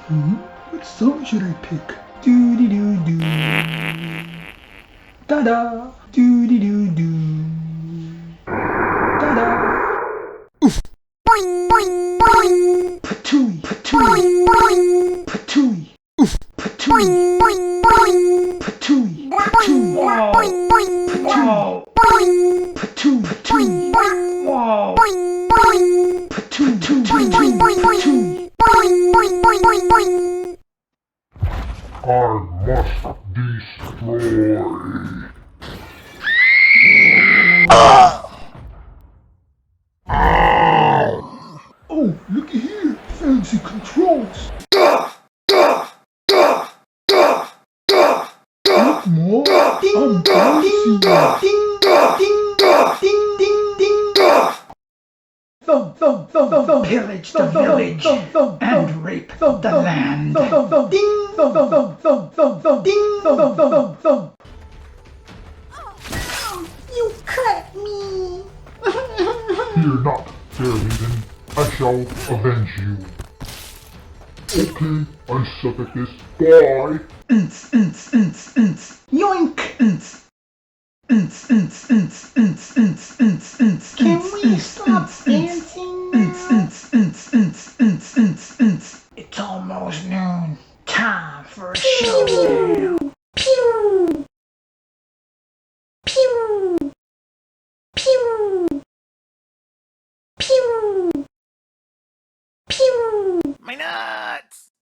What song should I pick? Doo-dee-doo-doo. Ta-da! Doo-dee-doo-doo. Ta-da! Boing, boing, boing. Patooey, patooey, Boing, boing. patooey, patooey, Boing, boing, boing. patooey, Boing, patooey, boing, boing. Wow. Boing, patooey, boing, patooey, boing. wow, Boing, boing. patooey, Boing, boing, patooey, boing, patooey. boing. Boing, boing, boing, boing, boing. I must destroy. Oh, looky here, fancy controls. Look more, I'm bouncing. Ding, ding, ding, ding, ding. Thump, thump, thump, thump, thump. Pillage the village and rape the land. Thump, thump, thump. Ding, thump, thump, thump, thump, thump, thump. Ding, thump, thump, thump, thump, thump. You cut me. Fear not, fair maiden. I shall avenge you. Okay, I suck at this. Bye. Yoink. Can we stop dancing now? It's almost noon. Time for a show.